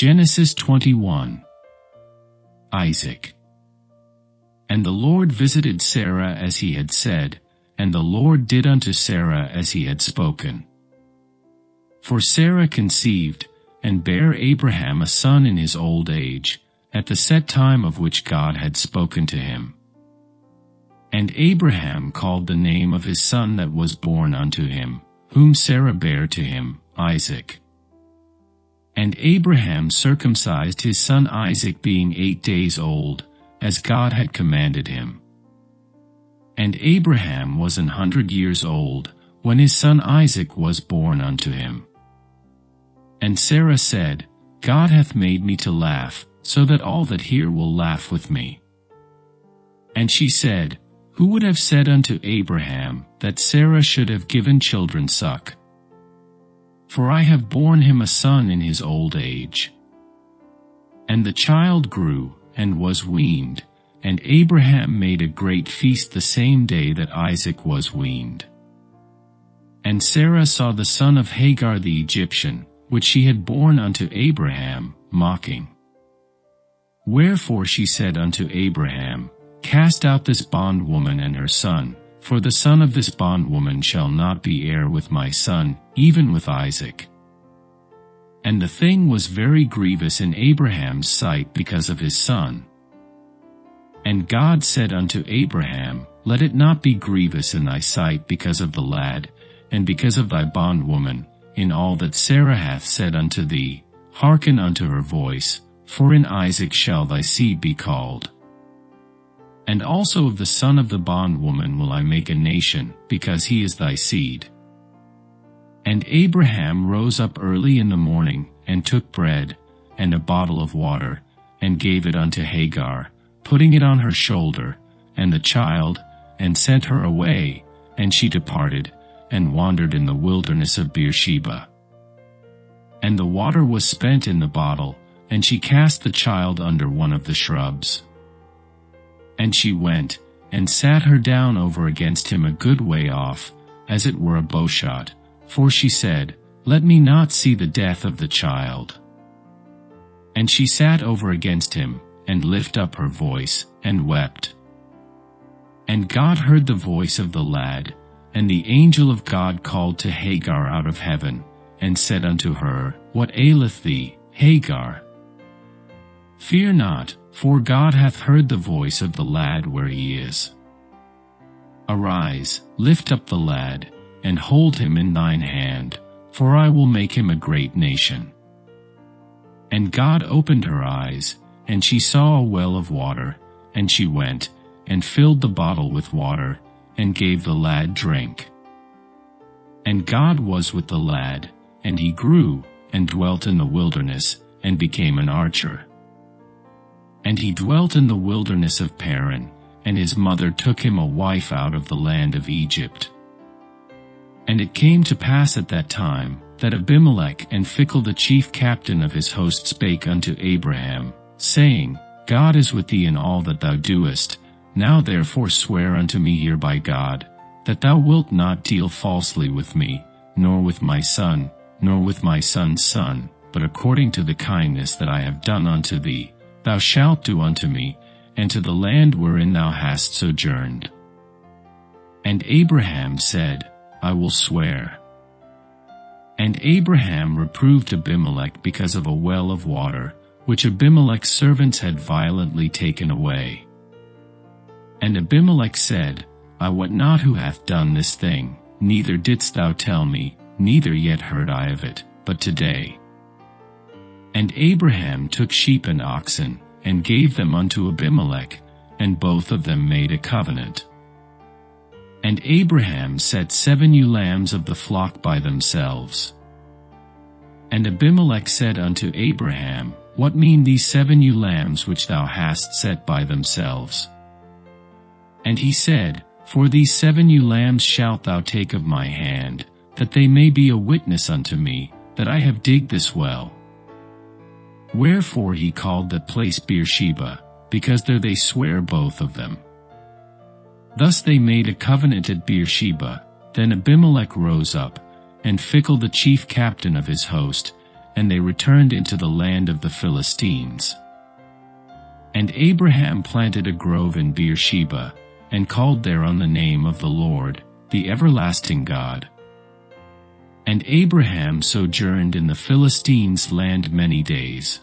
Genesis 21. Isaac. And the Lord visited Sarah as he had said, and the Lord did unto Sarah as he had spoken. For Sarah conceived, and bare Abraham a son in his old age, at the set time of which God had spoken to him. And Abraham called the name of his son that was born unto him, whom Sarah bare to him, Isaac. And Abraham circumcised his son Isaac being 8 days old, as God had commanded him. And Abraham was 100 years old, when his son Isaac was born unto him. And Sarah said, God hath made me to laugh, so that all that hear will laugh with me. And she said, Who would have said unto Abraham, that Sarah should have given children suck? For I have borne him a son in his old age. And the child grew, and was weaned, and Abraham made a great feast the same day that Isaac was weaned. And Sarah saw the son of Hagar the Egyptian, which she had borne unto Abraham, mocking. Wherefore she said unto Abraham, Cast out this bondwoman and her son, for the son of this bondwoman shall not be heir with my son, even with Isaac. And the thing was very grievous in Abraham's sight because of his son. And God said unto Abraham, Let it not be grievous in thy sight because of the lad, and because of thy bondwoman, in all that Sarah hath said unto thee, hearken unto her voice, for in Isaac shall thy seed be called. And also of the son of the bondwoman will I make a nation, because he is thy seed. And Abraham rose up early in the morning, and took bread, and a bottle of water, and gave it unto Hagar, putting it on her shoulder, and the child, and sent her away, and she departed, and wandered in the wilderness of Beersheba. And the water was spent in the bottle, and she cast the child under one of the shrubs. And she went, and sat her down over against him a good way off, as it were a bowshot, for she said, Let me not see the death of the child. And she sat over against him, and lift up her voice, and wept. And God heard the voice of the lad, and the angel of God called to Hagar out of heaven, and said unto her, What aileth thee, Hagar? Fear not, for God hath heard the voice of the lad where he is. Arise, lift up the lad, and hold him in thine hand, for I will make him a great nation. And God opened her eyes, and she saw a well of water, and she went, and filled the bottle with water, and gave the lad drink. And God was with the lad, and he grew, and dwelt in the wilderness, and became an archer. And he dwelt in the wilderness of Paran, and his mother took him a wife out of the land of Egypt. And it came to pass at that time, that Abimelech and Phicol the chief captain of his host spake unto Abraham, saying, God is with thee in all that thou doest. Now therefore swear unto me here by God, that thou wilt not deal falsely with me, nor with my son, nor with my son's son, but according to the kindness that I have done unto thee, thou shalt do unto me, and to the land wherein thou hast sojourned. And Abraham said, I will swear. And Abraham reproved Abimelech because of a well of water, which Abimelech's servants had violently taken away. And Abimelech said, I wot not who hath done this thing, neither didst thou tell me, neither yet heard I of it, but today. And Abraham took sheep and oxen, and gave them unto Abimelech, and both of them made a covenant. And Abraham set 7 ewe lambs of the flock by themselves. And Abimelech said unto Abraham, What mean these 7 ewe lambs which thou hast set by themselves? And he said, For these 7 ewe lambs shalt thou take of my hand, that they may be a witness unto me, that I have digged this well. Wherefore he called that place Beersheba, because there they sware both of them. Thus they made a covenant at Beersheba. Then Abimelech rose up, and Phicol the chief captain of his host, and they returned into the land of the Philistines. And Abraham planted a grove in Beersheba, and called there on the name of the Lord, the everlasting God. And Abraham sojourned in the Philistines' land many days.